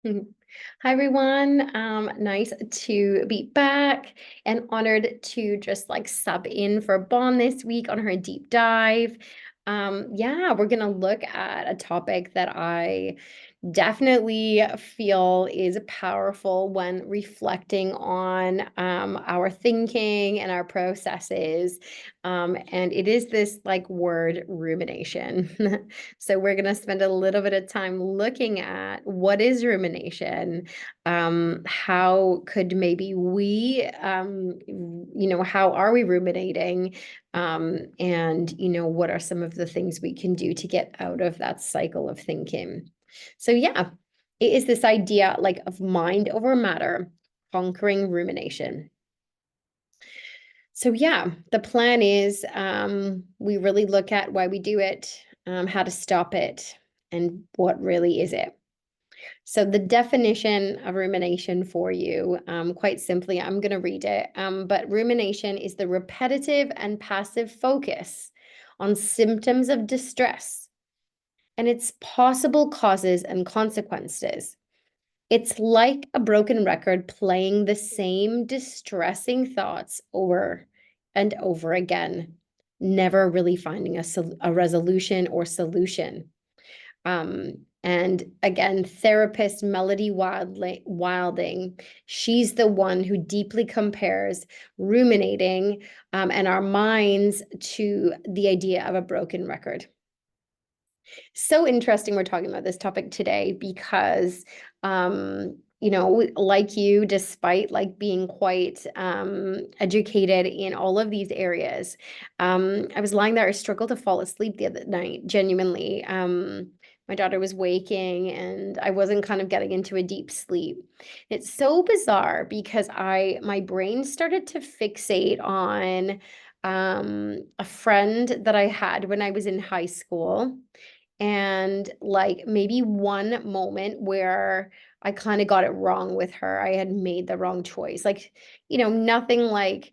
Mhm. Hi, everyone. Nice to be back and honored to just like sub in for Bon this week on her deep dive. Yeah, we're gonna look at a topic that I definitely feel is powerful when reflecting on our thinking and our processes. And it is this like word rumination. So we're going to spend a little bit of time looking at what is rumination. How could maybe we, how are we ruminating? And, what are some of the things we can do to get out of that cycle of thinking? So yeah, it is this idea like of mind over matter, conquering rumination. So yeah, the plan is we really look at why we do it, how to stop it, and what really is it. So the definition of rumination for you, quite simply, I'm going to read it. But rumination is the repetitive and passive focus on symptoms of distress and its possible causes and consequences. It's like a broken record playing the same distressing thoughts over and over again, never really finding a resolution or solution. And again, therapist Melody Wilding, she's the one who deeply compares ruminating and our minds to the idea of a broken record. So interesting we're talking about this topic today because like you, despite like being quite educated in all of these areas, I was lying there, I struggled to fall asleep the other night, genuinely. My daughter was waking and I wasn't kind of getting into a deep sleep. It's so bizarre because my brain started to fixate on a friend that I had when I was in high school, and like maybe one moment where I kind of got it wrong with her. I had made the wrong choice. Like, nothing like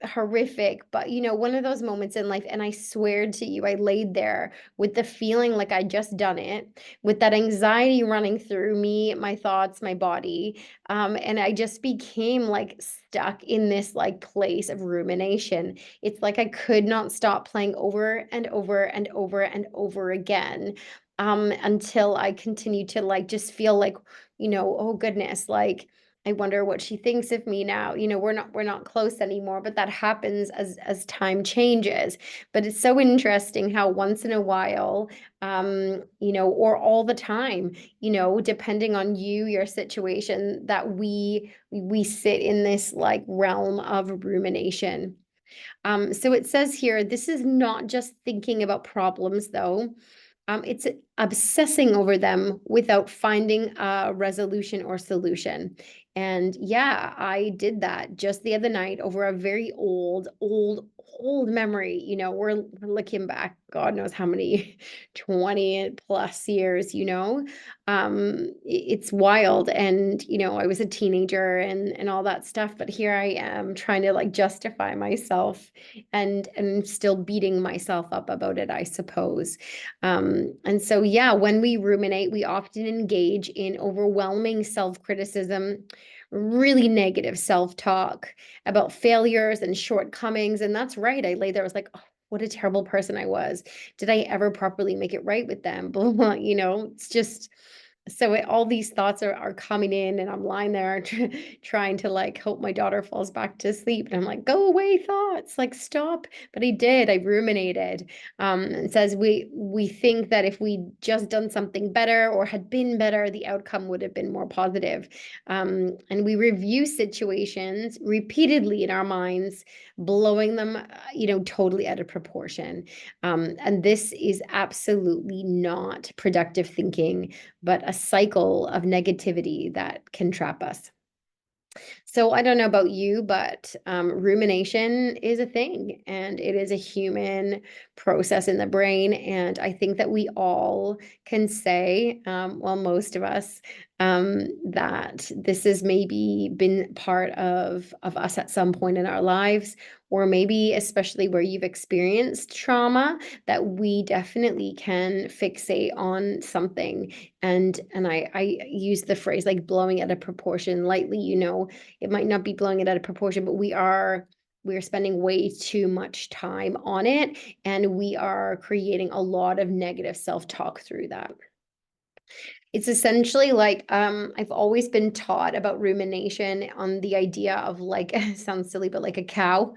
horrific, but one of those moments in life. And I swear to you, I laid there with the feeling like I'd just done it, with that anxiety running through me, my thoughts, my body. And I just became like stuck in this like place of rumination. It's like I could not stop playing over and over and over and over again. Until I continued to like just feel like, oh goodness, like I wonder what she thinks of me now. We're not close anymore, but that happens as time changes. But it's so interesting how once in a while, or all the time, depending on your situation, that we sit in this like realm of rumination. So it says here, this is not just thinking about problems, though. It's obsessing over them without finding a resolution or solution. And yeah, I did that just the other night over a very old memory. We're looking back, God knows how many 20 plus years, it's wild. And, I was a teenager and all that stuff, but here I am trying to like justify myself and still beating myself up about it, I suppose. And so, yeah, when we ruminate, we often engage in overwhelming self-criticism, really negative self-talk about failures and shortcomings. And that's right. I lay there, I was like, oh, what a terrible person I was. Did I ever properly make it right with them? Blah, blah, it's just so all these thoughts are coming in, and I'm lying there trying to like hope my daughter falls back to sleep, and I'm like, go away thoughts, like stop. But I ruminated. And says we think that if we just done something better or had been better, the outcome would have been more positive. And we review situations repeatedly in our minds, blowing them totally out of proportion. And this is absolutely not productive thinking, but a cycle of negativity that can trap us. So I don't know about you, but rumination is a thing, and it is a human process in the brain. And I think that we all can say, well, most of us, that this has maybe been part of us at some point in our lives, or maybe especially where you've experienced trauma, that we definitely can fixate on something. And I use the phrase like blowing it out of proportion lightly. It might not be blowing it out of proportion, but we're spending way too much time on it, and we are creating a lot of negative self-talk through that. It's essentially like, I've always been taught about rumination on the idea of like, sounds silly, but like a cow.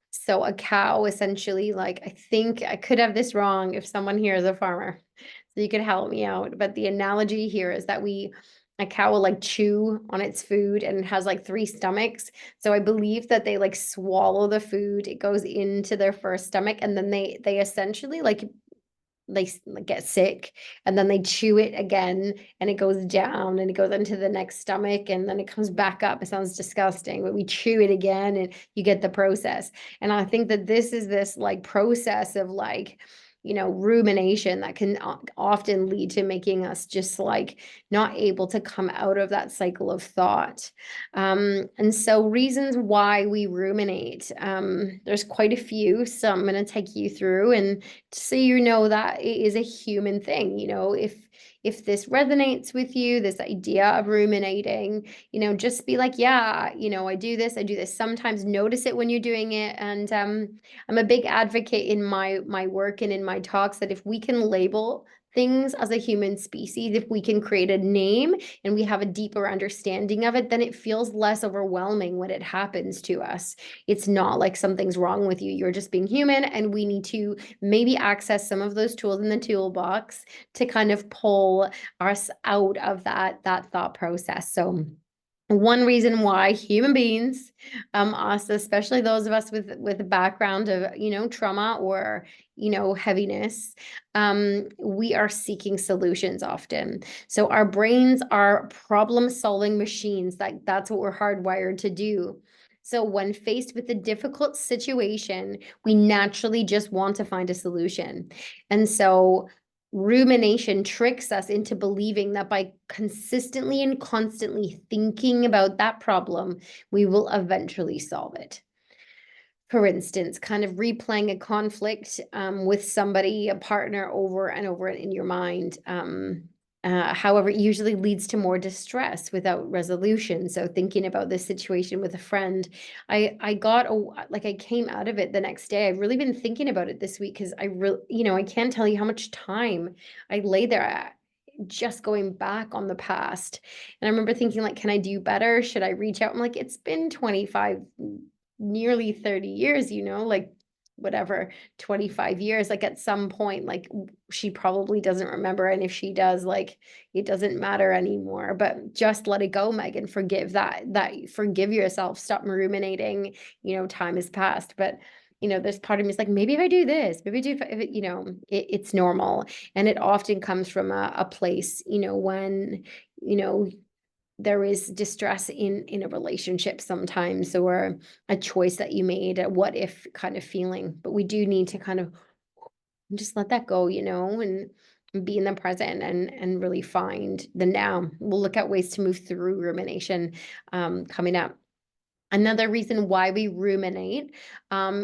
So a cow essentially, like, I think I could have this wrong if someone here is a farmer, so you could help me out. But the analogy here is that a cow will like chew on its food, and it has like three stomachs. So I believe that they like swallow the food, it goes into their first stomach, and then they essentially like they get sick, and then they chew it again, and it goes down, and it goes into the next stomach, and then it comes back up. It sounds disgusting, but we chew it again, and you get the process. And I think that this is this like process of like, rumination that can often lead to making us just like not able to come out of that cycle of thought. And so reasons why we ruminate, there's quite a few, so I'm going to take you through, and so that it is a human thing. If this resonates with you, this idea of ruminating, just be like, yeah, I do this sometimes. Notice it when you're doing it. And I'm a big advocate in my work and in my talks that if we can label things as a human species, if we can create a name and we have a deeper understanding of it, then it feels less overwhelming when it happens to us. It's not like something's wrong with you. You're just being human, and we need to maybe access some of those tools in the toolbox to kind of pull us out of that thought process. So one reason why human beings, us, especially those of us with a background of, trauma or, heaviness, we are seeking solutions often. So our brains are problem-solving machines. That's what we're hardwired to do. So when faced with a difficult situation, we naturally just want to find a solution. And so rumination tricks us into believing that by consistently and constantly thinking about that problem, we will eventually solve it. For instance, kind of replaying a conflict with somebody, a partner, over and over in your mind. However, it usually leads to more distress without resolution. So thinking about this situation with a friend, I came out of it the next day. I've really been thinking about it this week because I can't tell you how much time I lay there just going back on the past. And I remember thinking, like, can I do better? Should I reach out? I'm like, it's been 25, nearly 30 years, like whatever, 25 years. Like at some point, like she probably doesn't remember. And if she does, like it doesn't matter anymore. But just let it go, Megan. Forgive forgive yourself. Stop ruminating. Time has passed. But there's part of me is like, maybe if I do this, maybe do, if it's normal. And it often comes from a place, when, there is distress in a relationship sometimes, or a choice that you made, a what if kind of feeling. But we do need to kind of just let that go, and be in the present, and really find the now. We'll look at ways to move through rumination coming up. Another reason why we ruminate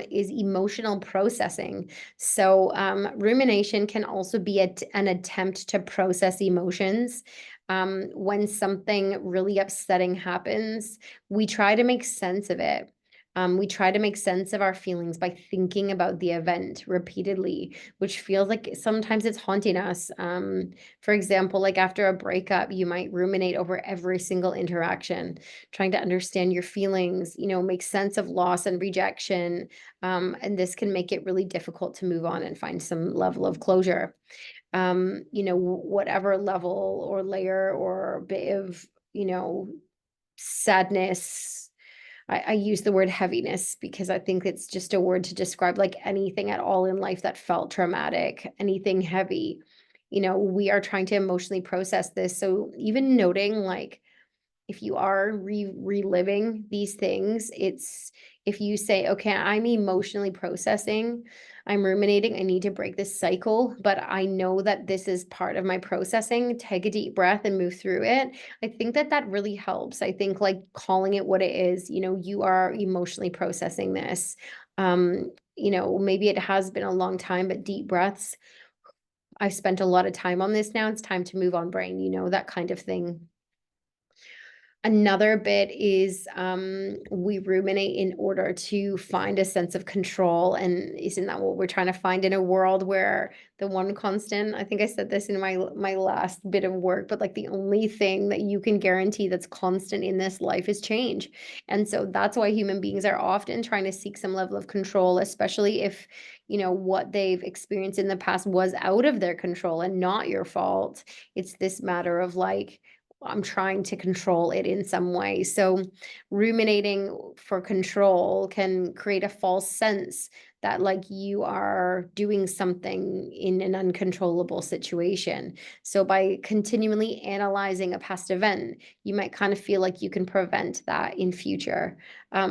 is emotional processing. So rumination can also be an attempt to process emotions. When something really upsetting happens, we try to make sense of it. We try to make sense of our feelings by thinking about the event repeatedly, which feels like sometimes it's haunting us. For example, like after a breakup, you might ruminate over every single interaction, trying to understand your feelings, make sense of loss and rejection. And this can make it really difficult to move on and find some level of closure. Whatever level or layer or bit of, sadness. I use the word heaviness because I think it's just a word to describe like anything at all in life that felt traumatic, anything heavy. We are trying to emotionally process this. So even noting like, if you are reliving these things, it's if you say, okay, I'm emotionally processing, I'm ruminating, I need to break this cycle, but I know that this is part of my processing, take a deep breath and move through it. I think that that really helps. I think like calling it what it is, you are emotionally processing this. Maybe it has been a long time, but deep breaths. I've spent a lot of time on this now. It's time to move on, brain, that kind of thing. Another bit is we ruminate in order to find a sense of control. And isn't that what we're trying to find in a world where the one constant, I think I said this in my last bit of work, but like the only thing that you can guarantee that's constant in this life is change. And so that's why human beings are often trying to seek some level of control, especially if, what they've experienced in the past was out of their control and not your fault. It's this matter of like, I'm trying to control it in some way. So ruminating for control can create a false sense that like you are doing something in an uncontrollable situation. So by continually analyzing a past event, you might kind of feel like you can prevent that in future.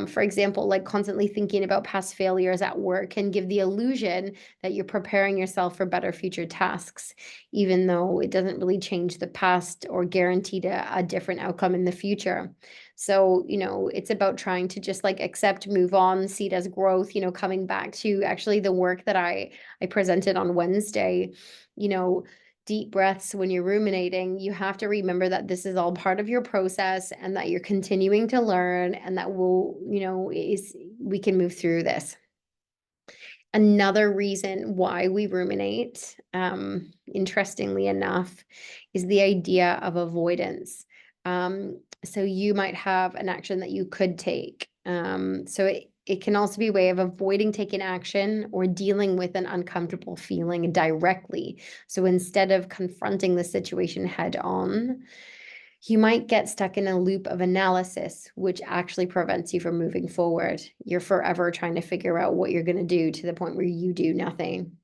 For example, like constantly thinking about past failures at work can give the illusion that you're preparing yourself for better future tasks, even though it doesn't really change the past or guarantee a different outcome in the future. So, it's about trying to just like accept, move on, see it as growth, coming back to actually the work that I presented on Wednesday, deep breaths when you're ruminating, you have to remember that this is all part of your process and that you're continuing to learn and that we can move through this. Another reason why we ruminate, interestingly enough, is the idea of avoidance. So you might have an action that you could take. So it can also be a way of avoiding taking action or dealing with an uncomfortable feeling directly. So instead of confronting the situation head on, you might get stuck in a loop of analysis, which actually prevents you from moving forward. You're forever trying to figure out what you're going to do to the point where you do nothing.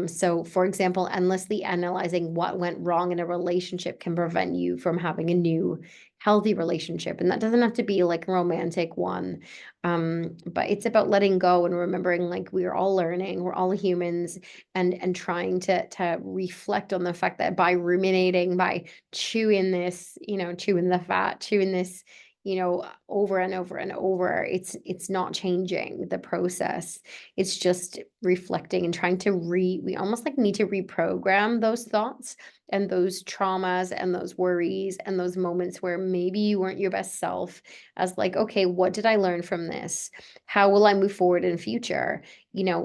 So, for example, endlessly analyzing what went wrong in a relationship can prevent you from having a new healthy relationship. And that doesn't have to be like a romantic one. But it's about letting go and remembering like we are all learning, we're all humans, and trying to reflect on the fact that by ruminating, by chewing this, chewing the fat, chewing this, over and over and over, it's not changing the process. It's just reflecting and trying to we almost like need to reprogram those thoughts and those traumas and those worries and those moments where maybe you weren't your best self, as like, okay, what did I learn from this? How will I move forward in future?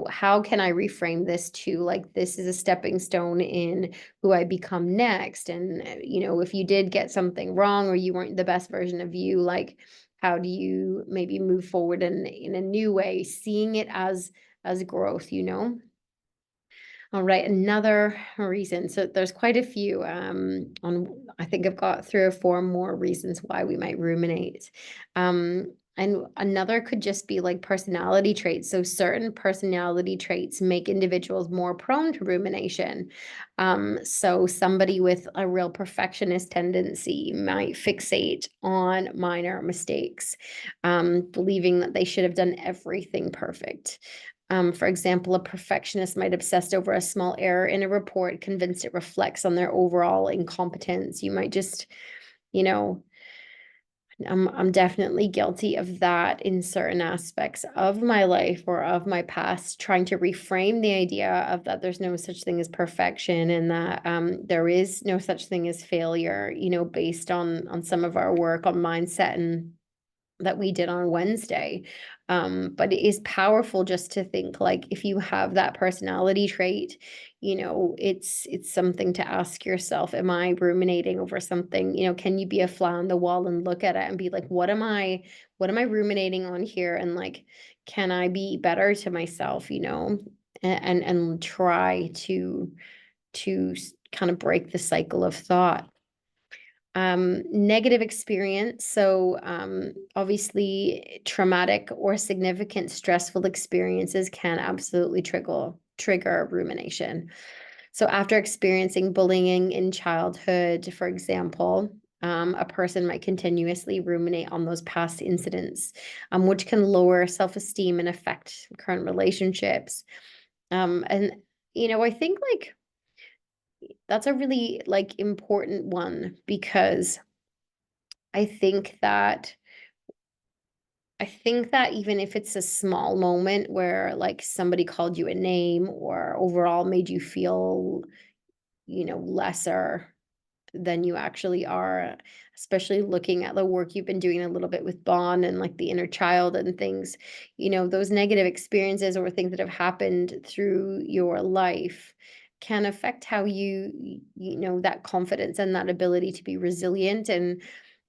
How can I reframe this to like, this is a stepping stone in who I become next? And, if you did get something wrong or you weren't the best version of you, like, how do you maybe move forward in a new way, seeing it as growth? All right, another reason. So there's quite a few. I think I've got 3 or 4 more reasons why we might ruminate. And another could just be like personality traits. So certain personality traits make individuals more prone to rumination. So somebody with a real perfectionist tendency might fixate on minor mistakes, believing that they should have done everything perfect. For example, a perfectionist might obsess over a small error in a report, convinced it reflects on their overall incompetence. You might just, you know, I'm definitely guilty of that in certain aspects of my life or of my past, trying to reframe the idea of that there's no such thing as perfection and that there is no such thing as failure, based on some of our work on mindset and that we did on Wednesday. But it is powerful just to think like if you have that personality trait, it's something to ask yourself, am I ruminating over something? Can you be a fly on the wall and look at it and be like, what am I ruminating on here? And like, can I be better to myself, and try to kind of break the cycle of thought. Negative experience. So, obviously, traumatic or significant stressful experiences can absolutely trigger rumination. So, after experiencing bullying in childhood, for example, A person might continuously ruminate on those past incidents, which can lower self-esteem and affect current relationships. And I think like that's a really like important one because I think that I think that even if it's a small moment where like somebody called you a name or overall made you feel, lesser than you actually are, especially looking at the work you've been doing a little bit with Bond and like the inner child and things, those negative experiences or things that have happened through your life can affect how that confidence and that ability to be resilient. And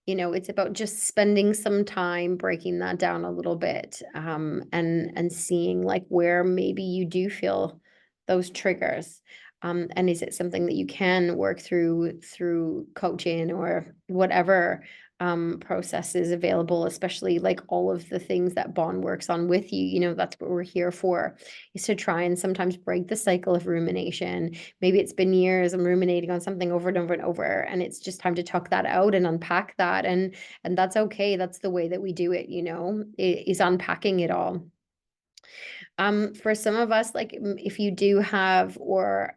it's about just spending some time breaking that down a little bit, and seeing like where maybe you do feel those triggers. And is it something that you can work through coaching or whatever process is available, especially like all of the things that Bond works on with you. That's what we're here for, is to try and sometimes break the cycle of rumination. Maybe it's been years I'm ruminating on something over and over and over, and it's just time to talk that out and unpack that. And that's okay. That's the way that we do it, is unpacking it all. For some of us, like if you do have or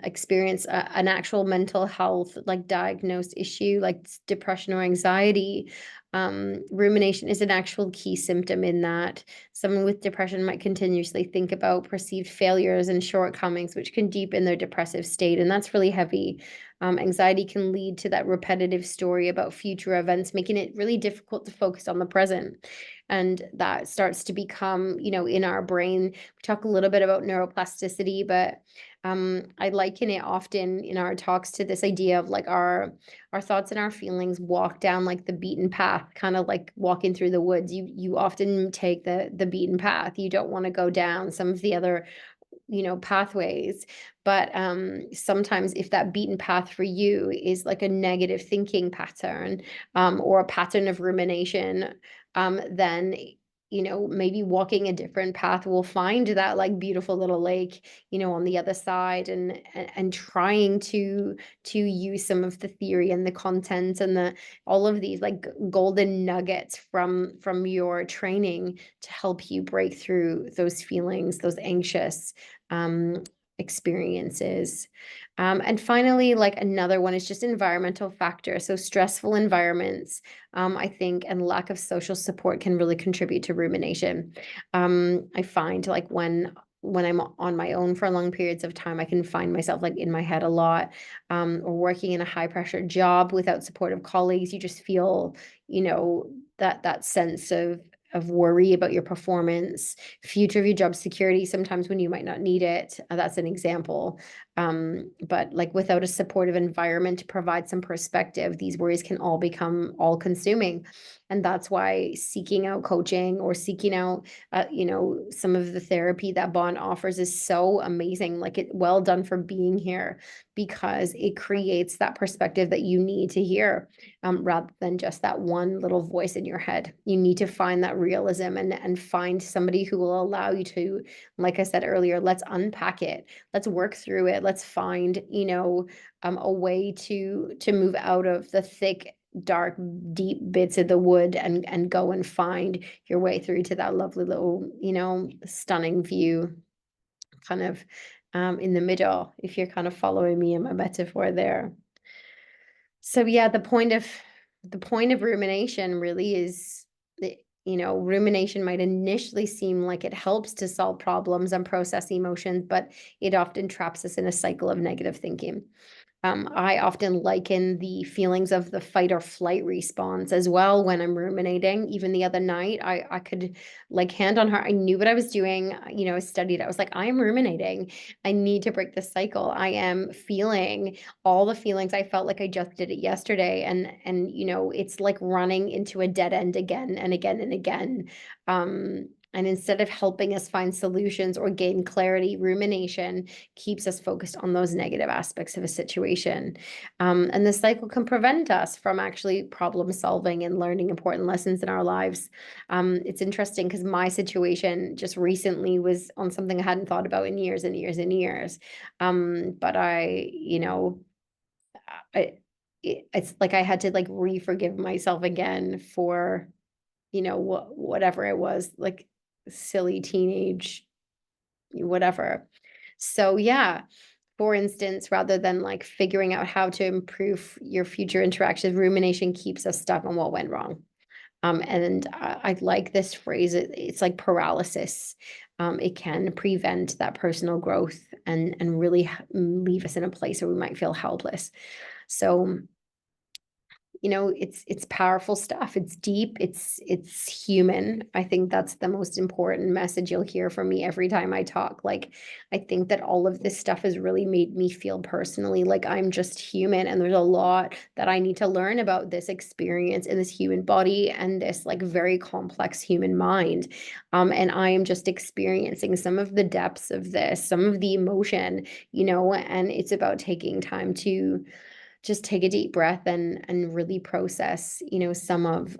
experience an actual mental health like diagnosed issue like depression or anxiety, rumination is an actual key symptom in that. Someone with depression might continuously think about perceived failures and shortcomings, which can deepen their depressive state, and that's really heavy. Anxiety can lead to that repetitive story about future events, making it really difficult to focus on the present. And that starts to become, in our brain. We talk a little bit about neuroplasticity, but I liken it often in our talks to this idea of like our thoughts and our feelings walk down like the beaten path, kind of like walking through the woods. You often take the beaten path. You don't want to go down some of the other pathways. But sometimes if that beaten path for you is like a negative thinking pattern, or a pattern of rumination, then maybe walking a different path will find that like beautiful little lake, on the other side, and trying to use some of the theory and the content and the all of these like golden nuggets from your training to help you break through those feelings, those anxious experiences. And finally, like another one is just environmental factors. So stressful environments, I think, and lack of social support can really contribute to rumination. I find like when I'm on my own for long periods of time, I can find myself like in my head a lot, or working in a high pressure job without supportive colleagues. You just feel, that sense of worry about your performance, future of your job security, sometimes when you might not need it. That's an example. But like without a supportive environment to provide some perspective, these worries can all become all consuming. And that's why seeking out coaching or seeking out, some of the therapy that Bond offers is so amazing. Like well done for being here, because it creates that perspective that you need to hear, rather than just that one little voice in your head. You need to find that realism and find somebody who will allow you to, like I said earlier, let's unpack it. Let's work through it. Let's find, a way to move out of the thick, dark, deep bits of the wood and go and find your way through to that lovely little, stunning view, kind of in the middle, if you're kind of following me in my metaphor there. So yeah, the point of rumination really is, rumination might initially seem like it helps to solve problems and process emotions, but it often traps us in a cycle of negative thinking. I often liken the feelings of the fight or flight response as well when I'm ruminating. Even the other night, I could like hand on heart, I knew what I was doing. I studied. I was like, I am ruminating. I need to break this cycle. I am feeling all the feelings I felt like I just did it yesterday, and it's like running into a dead end again and again and again. And instead of helping us find solutions or gain clarity, rumination keeps us focused on those negative aspects of a situation. And this cycle can prevent us from actually problem solving and learning important lessons in our lives. It's interesting because my situation just recently was on something I hadn't thought about in years and years and years. But I it's like I had to like re-forgive myself again for, whatever it was, like silly teenage, whatever. So yeah, for instance, rather than like figuring out how to improve your future interactions, rumination keeps us stuck on what went wrong. And I like this phrase. It's like paralysis. It can prevent that personal growth and really leave us in a place where we might feel helpless. So it's powerful stuff. It's deep, it's human. I think that's the most important message you'll hear from me every time I talk. Like, I think that all of this stuff has really made me feel personally like I'm just human, and there's a lot that I need to learn about this experience in this human body and this like very complex human mind. And I am just experiencing some of the depths of this, some of the emotion, and it's about taking time to just take a deep breath and really process, some of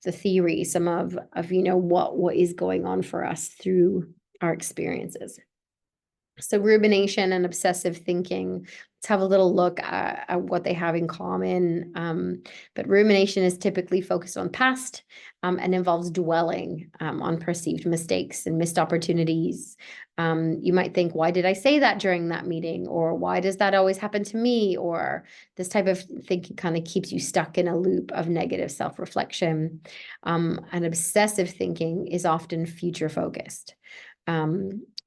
the theory, some of what is going on for us through our experiences. So rumination and obsessive thinking, let's have a little look at what they have in common. But rumination is typically focused on past and involves dwelling on perceived mistakes and missed opportunities. You might think, why did I say that during that meeting? Or why does that always happen to me? Or this type of thinking kind of keeps you stuck in a loop of negative self-reflection. And obsessive thinking is often future focused.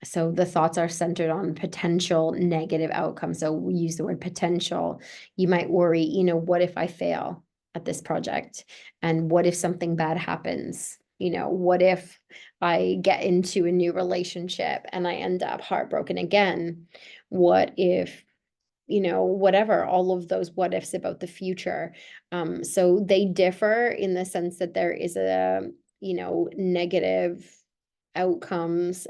So the thoughts are centered on potential negative outcomes. So we use the word potential. You might worry, what if I fail at this project? And what if something bad happens? What if I get into a new relationship and I end up heartbroken again? What if, whatever, all of those what ifs about the future. So they differ in the sense that there is a, negative outcomes,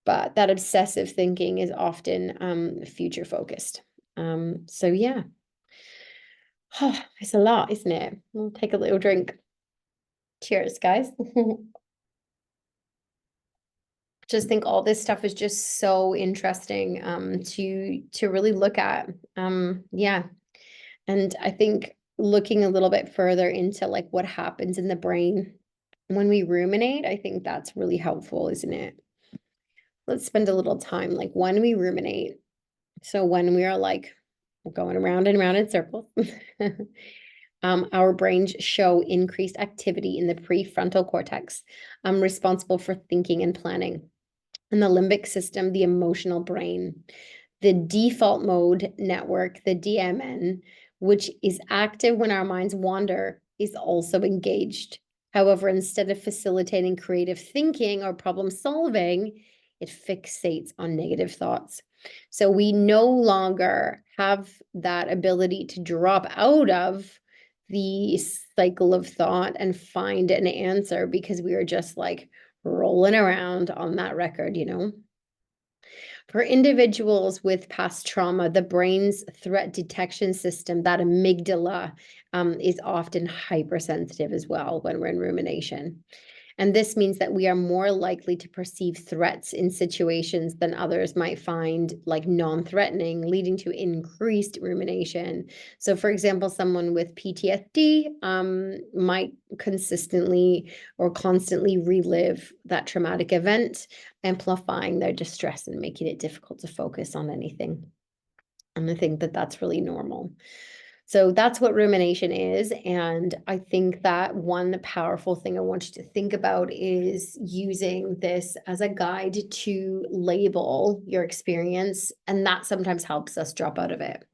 but that obsessive thinking is often future focused. So yeah, it's a lot, isn't it? We'll take a little drink. Cheers, guys. Just think all this stuff is just so interesting to really look at. Yeah. And I think looking a little bit further into like what happens in the brain when we ruminate, I think that's really helpful, isn't it? Let's spend a little time like when we ruminate. So when we are like going around and around in circles, our brains show increased activity in the prefrontal cortex, responsible for thinking and planning. And the limbic system, the emotional brain. The default mode network, the DMN, which is active when our minds wander, is also engaged. However, instead of facilitating creative thinking or problem solving, it fixates on negative thoughts. So we no longer have that ability to drop out of the cycle of thought and find an answer because we are just like rolling around on that record, For individuals with past trauma, the brain's threat detection system, that amygdala, is often hypersensitive as well when we're in rumination. And this means that we are more likely to perceive threats in situations than others might find like non-threatening, leading to increased rumination. So for example, someone with PTSD might consistently or constantly relive that traumatic event, amplifying their distress and making it difficult to focus on anything. And I think that that's really normal. So that's what rumination is. And I think that one powerful thing I want you to think about is using this as a guide to label your experience. And that sometimes helps us drop out of it.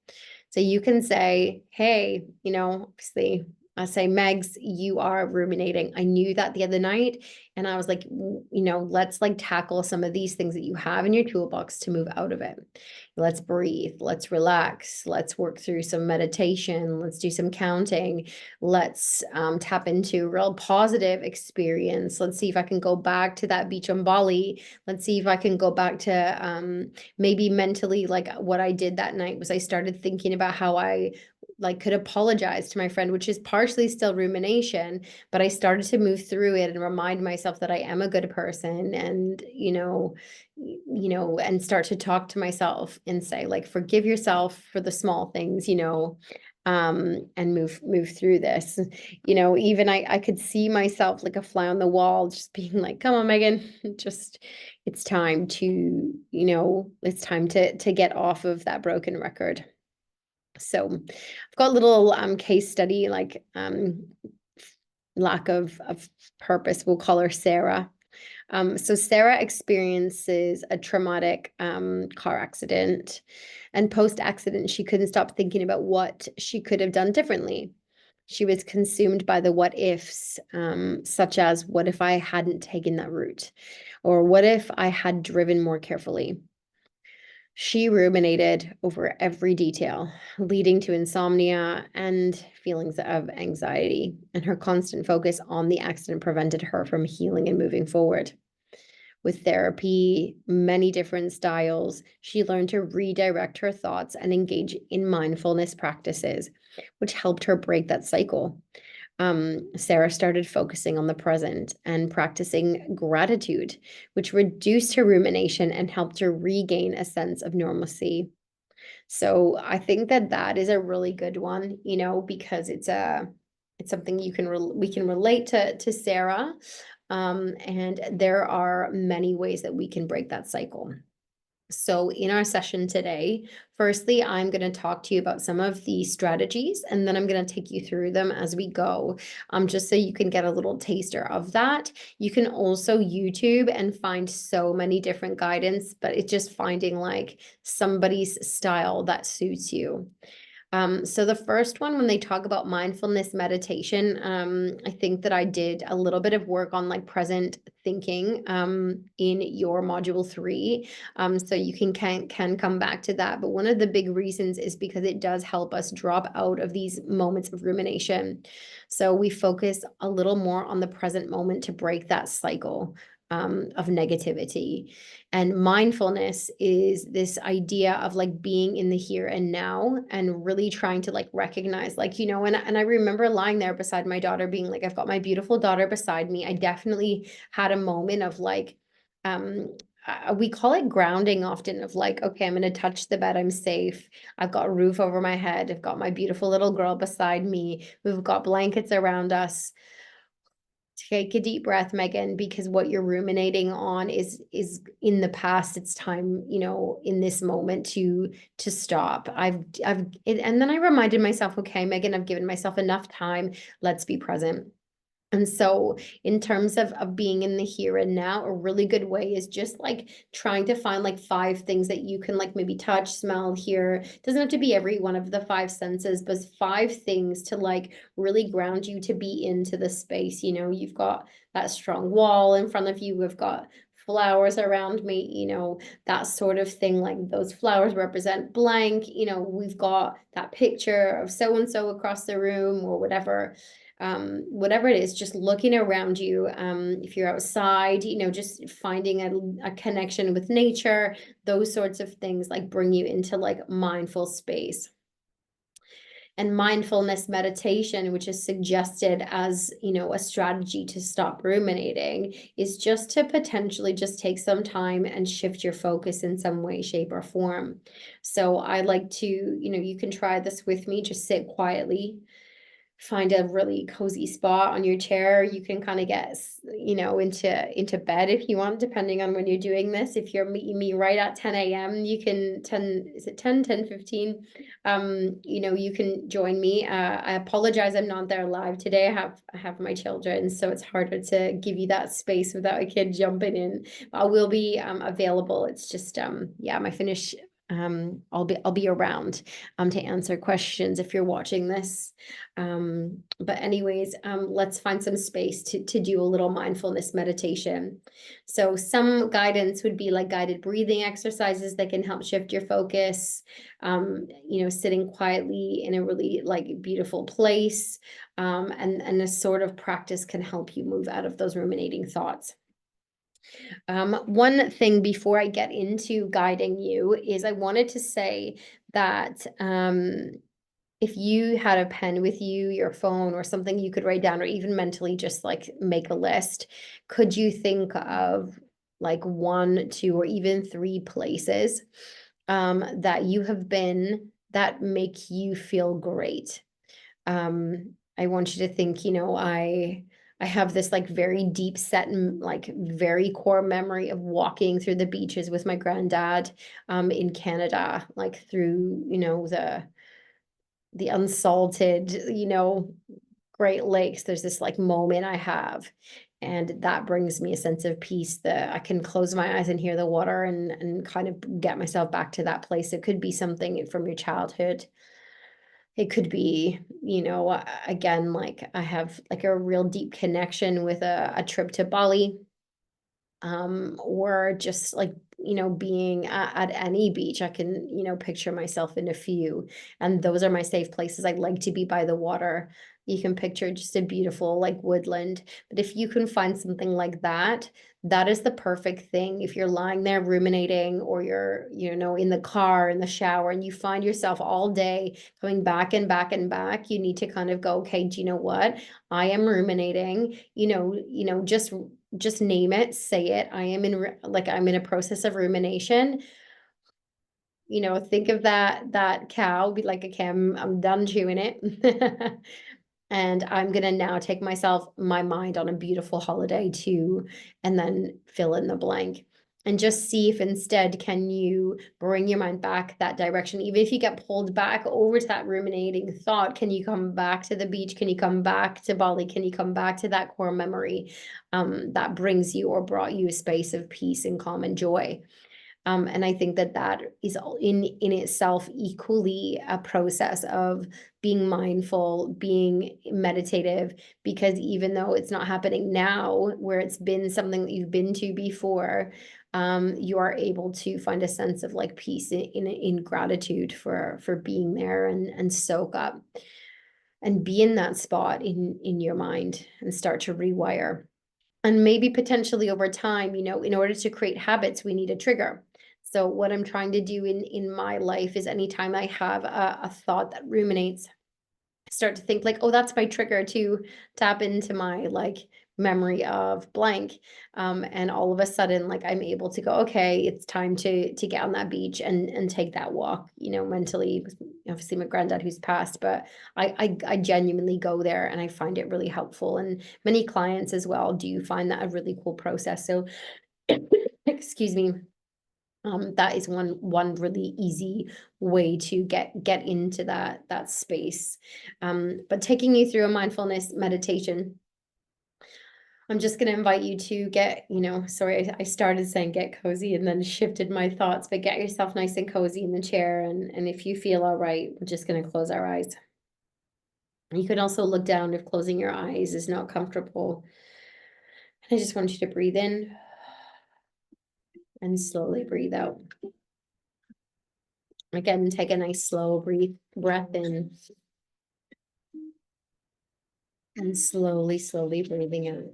So you can say, hey, obviously, I say, Megs, you are ruminating. I knew that the other night. And I was like, let's like tackle some of these things that you have in your toolbox to move out of it. Let's breathe. Let's relax. Let's work through some meditation. Let's do some counting. Let's tap into a real positive experience. Let's see if I can go back to that beach on Bali. Let's see if I can go back to maybe mentally, like what I did that night was I started thinking about how I like could apologize to my friend, which is partially still rumination, but I started to move through it and remind myself that I am a good person, and and start to talk to myself and say, like, forgive yourself for the small things, and move through this. Even I could see myself like a fly on the wall, just being like, come on, Megan, just it's time to get off of that broken record. So I've got a little case study, like lack of purpose. We'll call her Sarah. So Sarah experiences a traumatic car accident, and post-accident, she couldn't stop thinking about what she could have done differently. She was consumed by the what ifs, such as, what if I hadn't taken that route? Or what if I had driven more carefully? She ruminated over every detail, leading to insomnia and feelings of anxiety. And her constant focus on the accident prevented her from healing and moving forward. With therapy, many different styles, she learned to redirect her thoughts and engage in mindfulness practices, which helped her break that cycle. Sarah started focusing on the present and practicing gratitude, which reduced her rumination and helped her regain a sense of normalcy. So I think that that is a really good one, because it's something we can relate to Sarah, and there are many ways that we can break that cycle. So in our session today, firstly, I'm going to talk to you about some of the strategies, and then I'm going to take you through them as we go, just so you can get a little taster of that. You can also YouTube and find so many different guidance, but it's just finding like somebody's style that suits you. So the first one, when they talk about mindfulness meditation, I think that I did a little bit of work on like present thinking in your module 3. So you can come back to that. But one of the big reasons is because it does help us drop out of these moments of rumination. So we focus a little more on the present moment to break that cycle of negativity. And mindfulness is this idea of like being in the here and now, and really trying to like recognize, like, and I remember lying there beside my daughter being like, I've got my beautiful daughter beside me. I definitely had a moment of like, we call it grounding often, of like, okay, I'm going to touch the bed. I'm safe. I've got a roof over my head. I've got my beautiful little girl beside me. We've got blankets around us. Take a deep breath, Megan, because what you're ruminating on is in the past. It's time, in this moment to stop. And then I reminded myself, okay, Megan, I've given myself enough time. Let's be present. And so in terms of being in the here and now, a really good way is just like trying to find like 5 things that you can like maybe touch, smell, hear. It doesn't have to be every one of the 5 senses, but 5 things to like really ground you to be into the space. You've got that strong wall in front of you. We've got flowers around me, that sort of thing. Like those flowers represent blank, we've got that picture of so-and-so across the room, or whatever it is, just looking around you. If you're outside, just finding a connection with nature, those sorts of things like bring you into like mindful space. And mindfulness meditation, which is suggested as, a strategy to stop ruminating, is just to potentially just take some time and shift your focus in some way, shape, or form. So I like to, you can try this with me. Just sit quietly, find a really cozy spot on your chair. You can kind of get, into bed if you want, depending on when you're doing this. If you're meeting me right at 10 a.m., you can 10:15. You can join me. I apologize, I'm not there live today. I have my children, so it's harder to give you that space without a kid jumping in. But I will be available. It's just my finish. I'll be around to answer questions if you're watching this. But anyways, let's find some space to do a little mindfulness meditation. So some guidance would be like guided breathing exercises that can help shift your focus, sitting quietly in a really like beautiful place, and this sort of practice can help you move out of those ruminating thoughts. One thing before I get into guiding you is I wanted to say that if you had a pen with you, your phone or something you could write down, or even mentally just like make a list, could you think of like one, two, or even three places that you have been that make you feel great? I want you to think, I have this like very deep set and like very core memory of walking through the beaches with my granddad in Canada, like through, the unsalted, Great Lakes. There's this like moment I have, and that brings me a sense of peace that I can close my eyes and hear the water and kind of get myself back to that place. It could be something from your childhood. It could be, again, like I have like a real deep connection with a trip to Bali, or just like, being at any beach. I can, picture myself in a few, and those are my safe places. I like to be by the water. You can picture just a beautiful like woodland, but if you can find something like that, that is the perfect thing. If you're lying there ruminating, or you're, in the car, in the shower, and you find yourself all day coming back and back and back, you need to kind of go, okay, do you know what? I am ruminating, just name it, say it. I'm in a process of rumination. Think of that cow, be like, okay, I'm done chewing it. And I'm gonna now take my mind on a beautiful holiday too, and then fill in the blank. And just see if instead can you bring your mind back that direction. Even if you get pulled back over to that ruminating thought, can you come back to the beach? Can you come back to Bali? Can you come back to that core memory that brings you or brought you a space of peace and calm and joy? And I think that is all in itself equally a process of being mindful, being meditative, because even though it's not happening now, where it's been something that you've been to before, you are able to find a sense of like peace in gratitude for being there, and soak up and be in that spot in your mind and start to rewire. And maybe potentially over time, in order to create habits, we need a trigger. So what I'm trying to do in my life is anytime I have a thought that ruminates, I start to think like, oh, that's my trigger to tap into my like memory of blank. And all of a sudden, like I'm able to go, okay, it's time to get on that beach and take that walk, mentally. Obviously my granddad who's passed, but I genuinely go there and I find it really helpful. And many clients as well do find that a really cool process. So excuse me. That is one really easy way to get into that space. But taking you through a mindfulness meditation, I'm just going to invite you to get, sorry, I started saying get cozy and then shifted my thoughts, but get yourself nice and cozy in the chair. And if you feel all right, we're just going to close our eyes. You can also look down if closing your eyes is not comfortable. And I just want you to breathe in and slowly breathe out. Again, take a nice slow breath in. And slowly, slowly breathing out.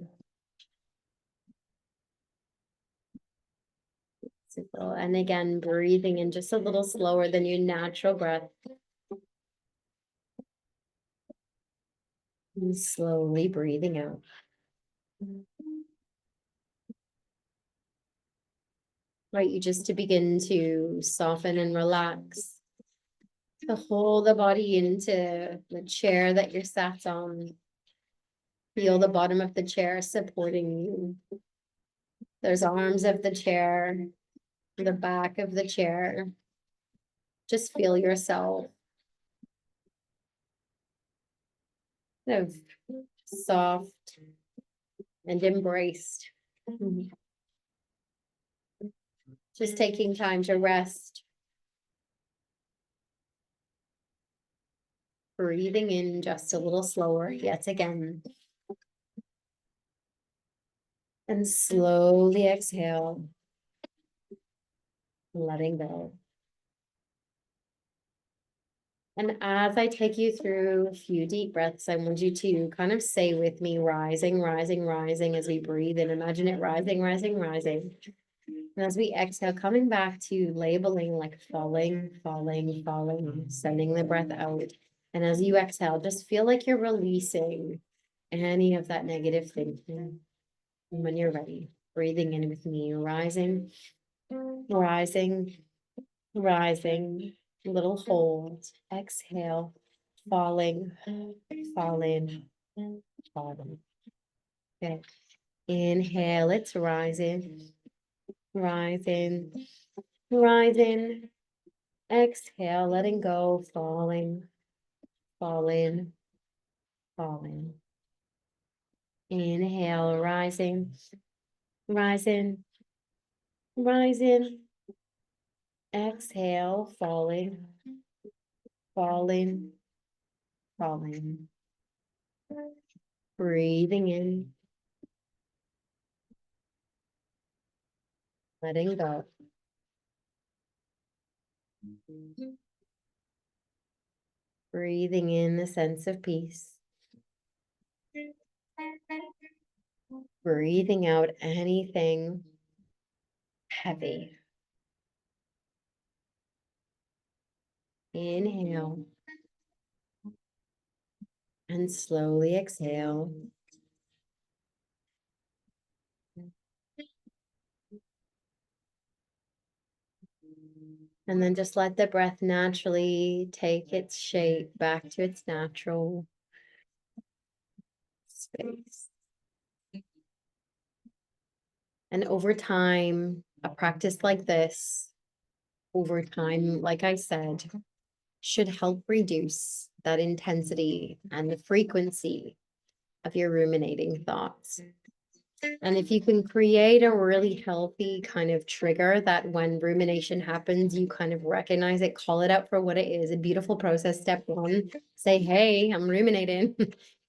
Simple. And again, breathing in just a little slower than your natural breath. And slowly breathing out. Right, you just to begin to soften and relax. To hold the body into the chair that you're sat on. Feel the bottom of the chair supporting you. There's arms of the chair, the back of the chair. Just feel yourself kind of soft and embraced. Just taking time to rest. Breathing in just a little slower yet again. And slowly exhale, letting go. And as I take you through a few deep breaths, I want you to kind of say with me, rising, rising, rising, as we breathe in. Imagine it rising, rising, rising. And as we exhale, coming back to labeling like falling, falling, falling, sending the breath out. And as you exhale, just feel like you're releasing any of that negative thinking. And when you're ready, breathing in with me, rising, rising, rising, little hold, exhale, falling, falling, falling. Okay. Inhale, it's rising, rising, rising. Exhale, letting go, falling, falling, falling. Inhale, rising, rising, rising. Exhale, falling, falling, falling. Breathing in, letting go. Breathing in the sense of peace. Breathing out anything heavy. Inhale and slowly exhale. And then just let the breath naturally take its shape back to its natural space. And over time, a practice like this, over time, like I said, should help reduce that intensity and the frequency of your ruminating thoughts. And if you can create a really healthy kind of trigger that when rumination happens, you kind of recognize it, call it out for what it is, a beautiful process. Step one, say, hey, I'm ruminating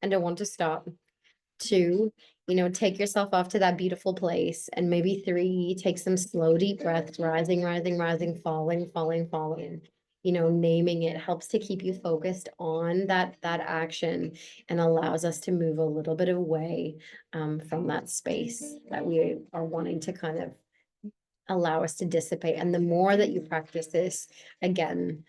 and I want to stop. Two, take yourself off to that beautiful place. And maybe three, take some slow, deep breaths, rising, rising, rising, falling, falling, falling. Naming it helps to keep you focused on that action and allows us to move a little bit away from that space that we are wanting to kind of allow us to dissipate. And the more that you practice this, again,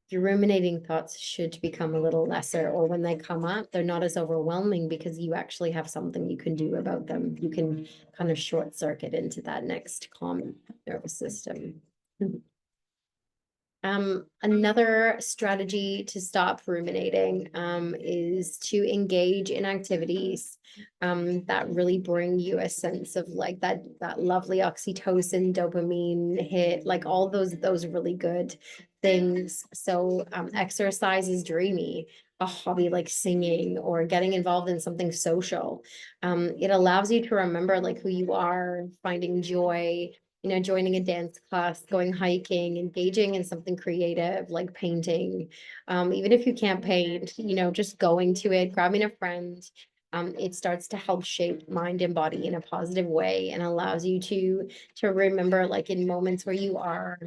your ruminating thoughts should become a little lesser, or when they come up, they're not as overwhelming because you actually have something you can do about them. You can kind of short circuit into that next calm nervous system. Another strategy to stop ruminating is to engage in activities that really bring you a sense of like that lovely oxytocin, dopamine hit, like all those really good things. So exercise is dreamy. A hobby like singing or getting involved in something social. It allows you to remember like who you are, finding joy, joining a dance class, going hiking, engaging in something creative like painting. Even if you can't paint, just going to it, grabbing a friend. It starts to help shape mind and body in a positive way and allows you to remember like in moments where you are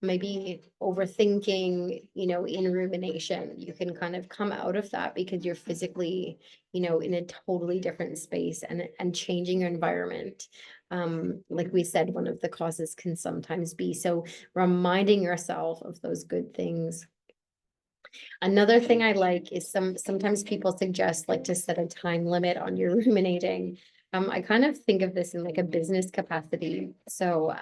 maybe overthinking, in rumination, you can kind of come out of that because you're physically, in a totally different space and changing your environment. Like we said, one of the causes can sometimes be. So reminding yourself of those good things. Another thing I like is sometimes people suggest like to set a time limit on your ruminating. I kind of think of this in like a business capacity. So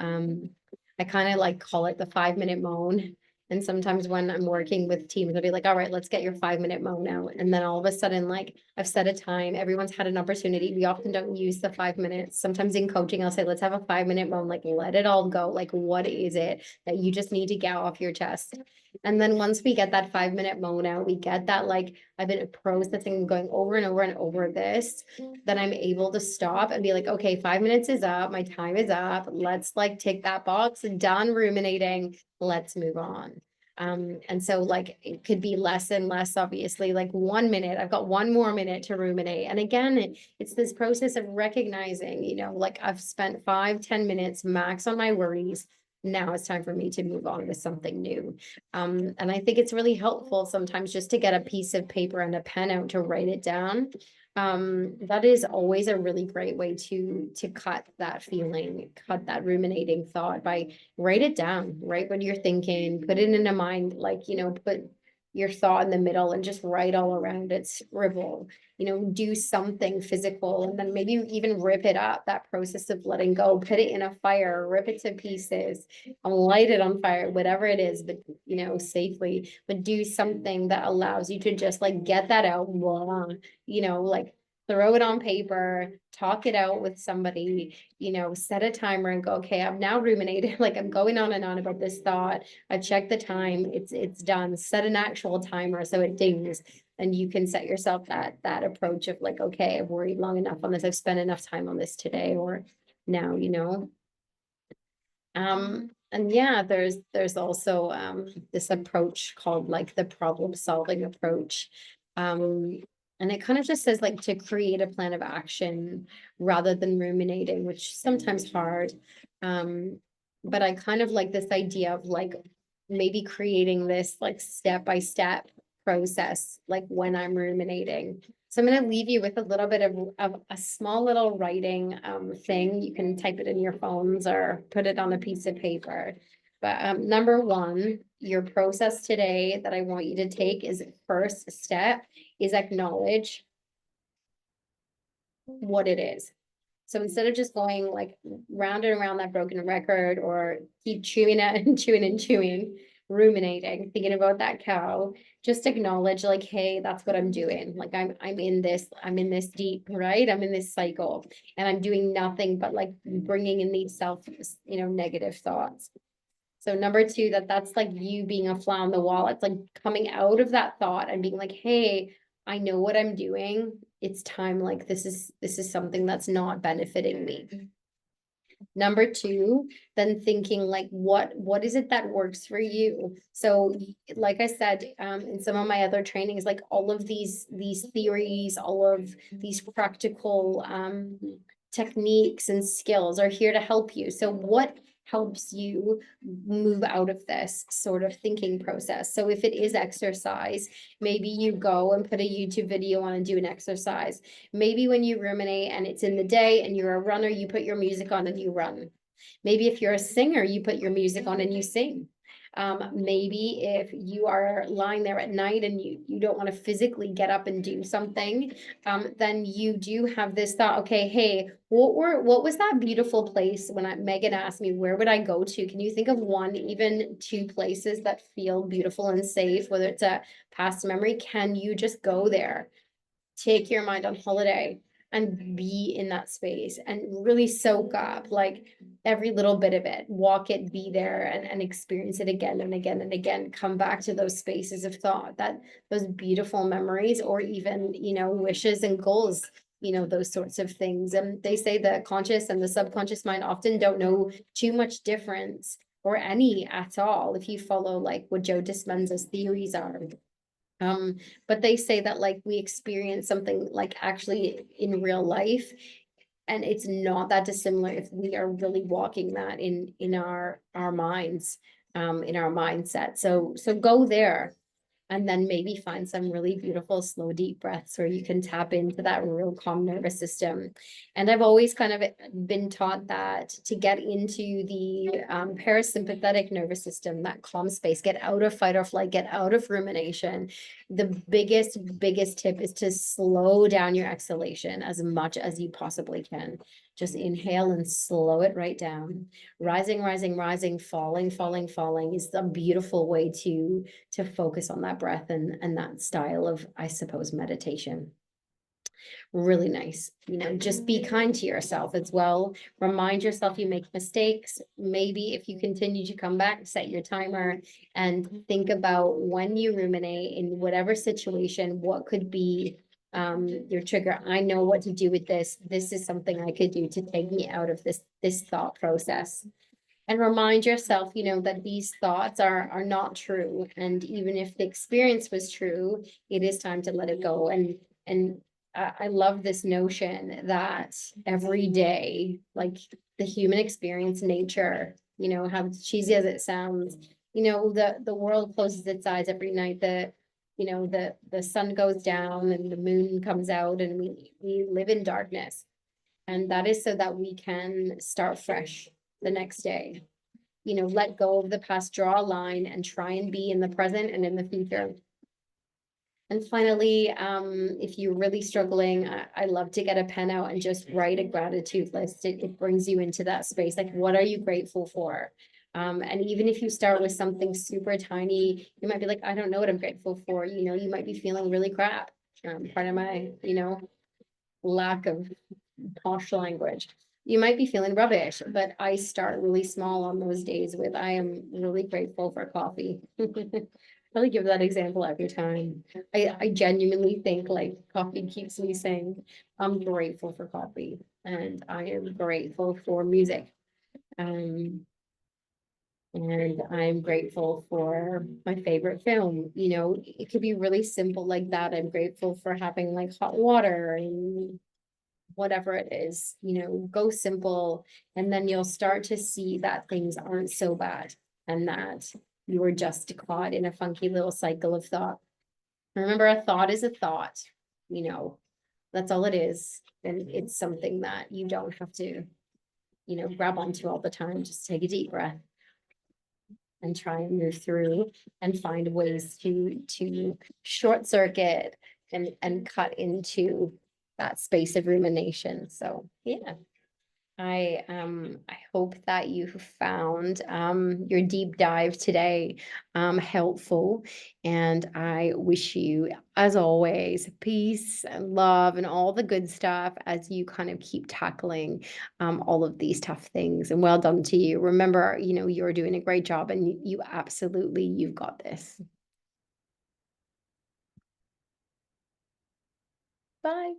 I kind of like call it the 5-minute moan. And sometimes when I'm working with teams, I'll be like, all right, let's get your 5-minute moan out. And then all of a sudden, like I've set a time, everyone's had an opportunity. We often don't use the 5 minutes. Sometimes in coaching, I'll say, let's have a 5-minute moan, like let it all go. Like, what is it that you just need to get off your chest? And then once we get that 5-minute moan out, we get that like I've been processing going over and over and over this, then I'm able to stop and be like, okay, 5 minutes is up, my time is up. Let's like tick that box, done ruminating, let's move on. And so like it could be less and less, obviously, like 1 minute, I've got 1 more minute to ruminate. And again, it's this process of recognizing, like I've spent 5-10 minutes max on my worries. Now it's time for me to move on with something new. And I think it's really helpful sometimes just to get a piece of paper and a pen out to write it down. That is always a really great way to cut that feeling, cut that ruminating thought by write it down, write what you're thinking, put it in a mind, like, put your thought in the middle and just write all around it, scribble, do something physical, and then maybe even rip it up, that process of letting go, put it in a fire, rip it to pieces, light it on fire, whatever it is, but safely, but do something that allows you to just like get that out, blah, like throw it on paper, talk it out with somebody, set a timer and go, okay, I'm now ruminating, like I'm going on and on about this thought. I've checked the time, it's done. Set an actual timer so it dings, and you can set yourself that approach of like, okay, I've worried long enough on this, I've spent enough time on this today or now, and yeah, there's also this approach called like the problem solving approach. And it kind of just says like to create a plan of action rather than ruminating, which is sometimes hard. But I kind of like this idea of like maybe creating this like step by step process, like when I'm ruminating. So I'm going to leave you with a little bit of a small little writing thing. You can type it in your phones or put it on a piece of paper. But number one, your process today that I want you to take is first step is acknowledge what it is. So instead of just going like round and around that broken record or keep chewing it and chewing and chewing, ruminating, thinking about that cow, just acknowledge like, hey, that's what I'm doing. Like I'm in this deep, right? I'm in this cycle and I'm doing nothing but like bringing in these negative thoughts. So number two, that's like you being a fly on the wall. It's like coming out of that thought and being like, hey, I know what I'm doing. It's time, like this is something that's not benefiting me. Number two, then thinking like what is it that works for you? So like I said, in some of my other trainings, like all of these theories, all of these practical techniques and skills are here to help you. So what helps you move out of this sort of thinking process? So if it is exercise, maybe you go and put a YouTube video on and do an exercise. Maybe when you ruminate and it's in the day and you're a runner, you put your music on and you run. Maybe if you're a singer, you put your music on and you sing. Maybe if you are lying there at night and you don't want to physically get up and do something, then you do have this thought, okay, hey, what was that beautiful place when Megan asked me, where would I go to? Can you think of one, even two places that feel beautiful and safe, whether it's a past memory? Can you just go there? Take your mind on holiday and be in that space and really soak up like every little bit of it, walk it, be there and experience it again and again and again. Come back to those spaces of thought, that those beautiful memories, or even, wishes and goals, those sorts of things. And they say the conscious and the subconscious mind often don't know too much difference or any at all if you follow like what Joe Dispenza's theories are. But they say that like we experience something like actually in real life, and it's not that dissimilar if we are really walking that in our minds, in our mindset. So go there. And then maybe find some really beautiful, slow, deep breaths where you can tap into that real calm nervous system. And I've always kind of been taught that to get into the parasympathetic nervous system, that calm space, get out of fight or flight, get out of rumination. The biggest tip is to slow down your exhalation as much as you possibly can. Just inhale and slow it right down. Rising, rising, rising, falling, falling, falling is a beautiful way to focus on that breath and that style of, I suppose, meditation. Really nice. Just be kind to yourself as well. Remind yourself you make mistakes. Maybe if you continue to come back, set your timer and think about when you ruminate in whatever situation, what could be your trigger. I know what to do with this. This is something I could do to take me out of this thought process. And remind yourself, that these thoughts are not true. And even if the experience was true, it is time to let it go. And I love this notion that every day, like the human experience, nature, how cheesy as it sounds, the world closes its eyes every night. The sun goes down and the moon comes out, and we live in darkness. And that is so that we can start fresh the next day. Let go of the past, draw a line and try and be in the present and in the future. And finally, if you're really struggling, I love to get a pen out and just write a gratitude list. It brings you into that space. Like, what are you grateful for? And even if you start with something super tiny, you might be like, I don't know what I'm grateful for. You know, you might be feeling really crap. Part of my, lack of posh language. You might be feeling rubbish, but I start really small on those days with I am really grateful for coffee. Really give that example every time. I genuinely think like coffee keeps me sane. I'm grateful for coffee and I am grateful for music. Um, and I'm grateful for my favorite film. You know, it could be really simple like that. I'm grateful for having like hot water and whatever it is, go simple. And then you'll start to see that things aren't so bad and that you were just caught in a funky little cycle of thought. Remember, a thought is a thought, you know, that's all it is. And it's something that you don't have to, grab onto all the time. Just take a deep breath and try and move through and find ways to short circuit and cut into that space of rumination. So yeah. I hope that you found your deep dive today helpful, and I wish you, as always, peace and love and all the good stuff as you kind of keep tackling all of these tough things. And well done to you. Remember, you're doing a great job, and you absolutely you've got this. Bye.